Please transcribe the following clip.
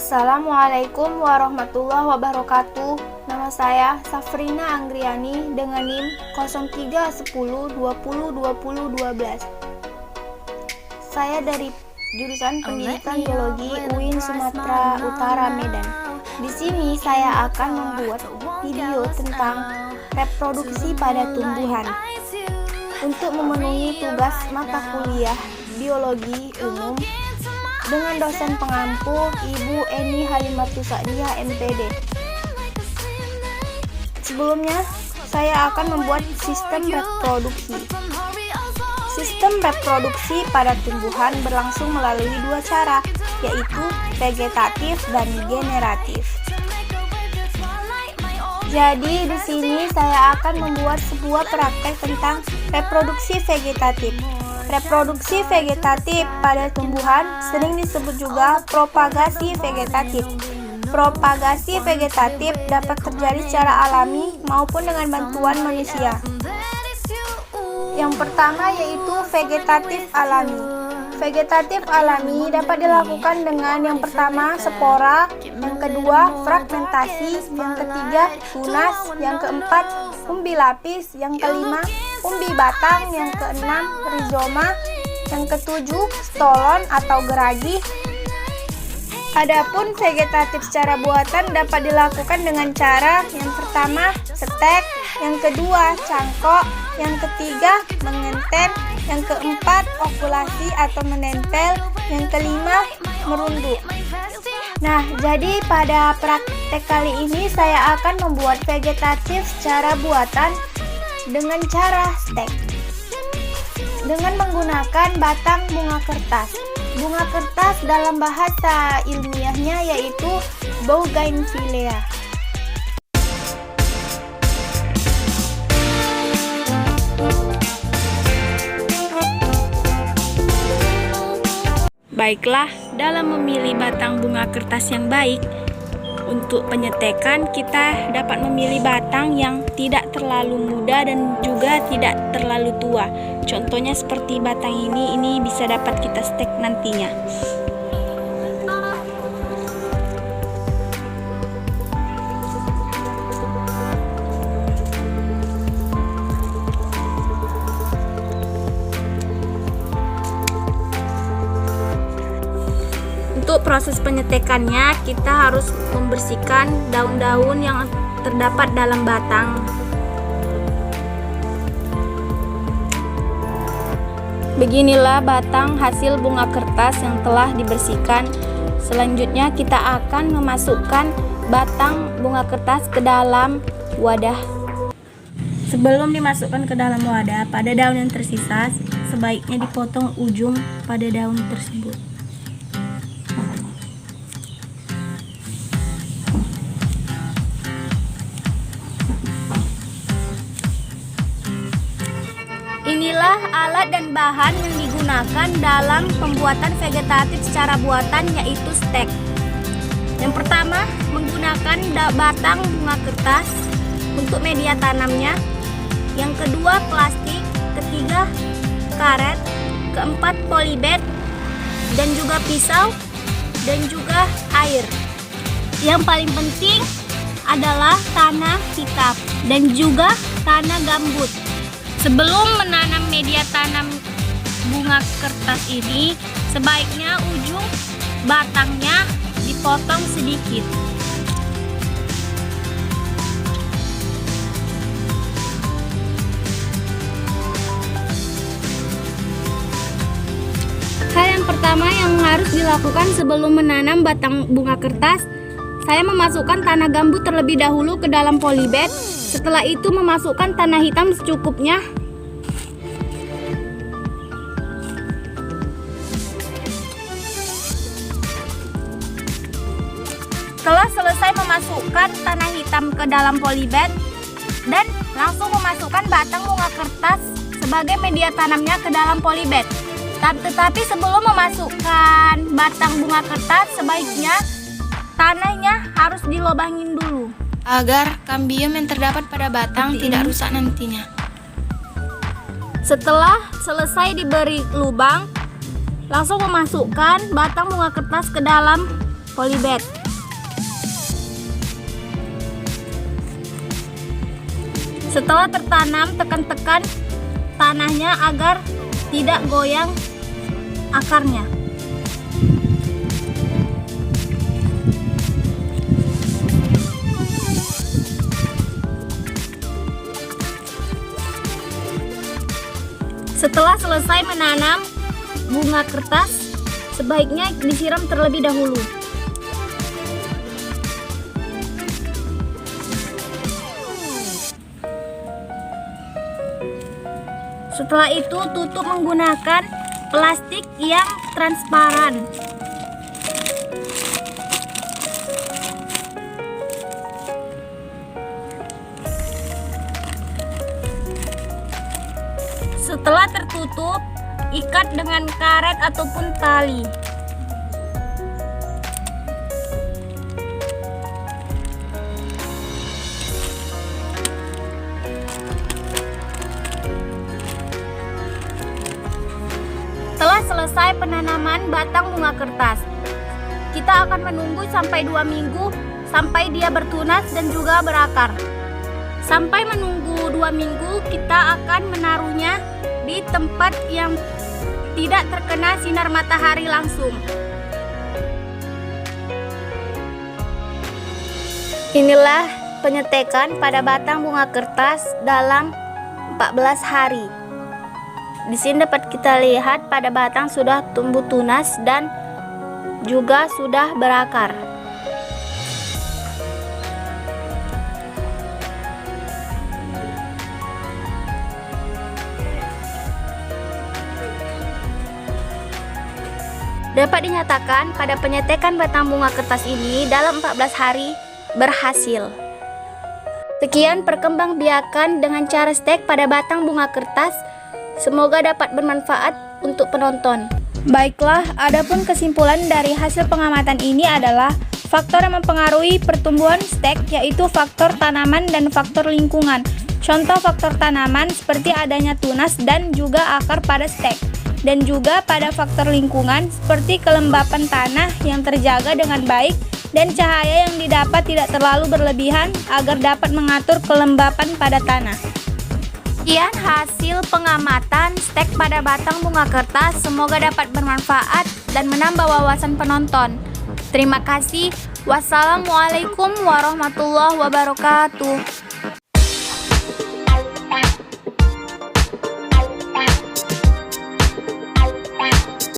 Assalamualaikum warahmatullahi wabarakatuh. Nama saya Safrina Anggriani dengan NIM 0310202012. Saya dari jurusan Pendidikan Biologi UIN Sumatera Utara Medan. Di sini saya akan membuat video tentang reproduksi pada tumbuhan untuk memenuhi tugas mata kuliah biologi umum dengan dosen pengampu Ibu Eni Halimatus Sa'diyah MPD. Sebelumnya, saya akan membuat sistem reproduksi. Sistem reproduksi pada tumbuhan berlangsung melalui dua cara, yaitu vegetatif dan generatif. Jadi di sini saya akan membuat sebuah praktek tentang reproduksi vegetatif. Reproduksi vegetatif pada tumbuhan sering disebut juga propagasi vegetatif. Propagasi vegetatif dapat terjadi secara alami maupun dengan bantuan manusia. Yang pertama yaitu vegetatif alami. Vegetatif alami dapat dilakukan dengan yang pertama spora, yang kedua fragmentasi, yang ketiga tunas, yang keempat umbi lapis, yang kelima umbi batang, yang keenam rizoma, yang ketujuh stolon atau geragi. Adapun vegetatif secara buatan dapat dilakukan dengan cara yang pertama stek, yang kedua cangkok, yang ketiga mengenten, yang keempat okulasi atau menempel, yang kelima merunduk. Nah, jadi pada praktek kali ini saya akan membuat vegetatif secara buatan dengan cara stek dengan menggunakan batang bunga kertas. Bunga kertas dalam bahasa ilmiahnya yaitu Bougainvillea. Baiklah, dalam memilih batang bunga kertas yang baik, untuk penyetekan kita dapat memilih batang yang tidak terlalu muda dan juga tidak terlalu tua. Contohnya seperti batang ini bisa dapat kita stek nantinya. Untuk proses penyetekannya, kita harus membersihkan daun-daun yang terdapat dalam batang. Beginilah batang hasil bunga kertas yang telah dibersihkan. Selanjutnya kita akan memasukkan batang bunga kertas ke dalam wadah. Sebelum dimasukkan ke dalam wadah, pada daun yang tersisa sebaiknya dipotong ujung pada daun tersebut. Inilah alat dan bahan yang digunakan dalam pembuatan vegetatif secara buatan, yaitu stek. Yang pertama, menggunakan batang bunga kertas untuk media tanamnya. Yang kedua, plastik. Ketiga, karet. Keempat, polybag dan juga pisau dan juga air. Yang paling penting adalah tanah hitam dan juga tanah gambut. Sebelum menanam media tanam bunga kertas ini, sebaiknya ujung batangnya dipotong sedikit. Hal yang pertama yang harus dilakukan sebelum menanam batang bunga kertas, saya memasukkan tanah gambut terlebih dahulu ke dalam polybag. Setelah itu memasukkan tanah hitam secukupnya. Setelah selesai memasukkan tanah hitam ke dalam polybag dan langsung memasukkan batang bunga kertas sebagai media tanamnya ke dalam polybag. Tetapi sebelum memasukkan batang bunga kertas, sebaiknya tanahnya harus dilobangin dulu agar kambium yang terdapat pada batang tidak rusak nantinya. Setelah selesai diberi lubang, langsung memasukkan batang bunga kertas ke dalam polybed. Setelah tertanam, tekan-tekan tanahnya agar tidak goyang akarnya. Setelah selesai menanam bunga kertas, sebaiknya disiram terlebih dahulu. Setelah itu tutup menggunakan plastik yang transparan. Setelah tertutup, ikat dengan karet ataupun tali. Setelah selesai penanaman batang bunga kertas, kita akan menunggu sampai 2 minggu sampai dia bertunas dan juga berakar. Sampai menunggu 2 minggu, kita akan menaruhnya di tempat yang tidak terkena sinar matahari langsung. Inilah penyetekan pada batang bunga kertas dalam 14 hari. Di sini dapat kita lihat pada batang sudah tumbuh tunas dan juga sudah berakar. Dapat dinyatakan pada penyetekan batang bunga kertas ini dalam 14 hari berhasil. Sekian perkembangbiakan dengan cara stek pada batang bunga kertas. Semoga dapat bermanfaat untuk penonton. Baiklah, adapun kesimpulan dari hasil pengamatan ini adalah faktor yang mempengaruhi pertumbuhan stek yaitu faktor tanaman dan faktor lingkungan. Contoh faktor tanaman seperti adanya tunas dan juga akar pada stek. Dan juga pada faktor lingkungan seperti kelembapan tanah yang terjaga dengan baik dan cahaya yang didapat tidak terlalu berlebihan agar dapat mengatur kelembapan pada tanah. Sekian hasil pengamatan stek pada batang bunga kertas. Semoga dapat bermanfaat dan menambah wawasan penonton. Terima kasih. Wassalamualaikum warahmatullahi wabarakatuh.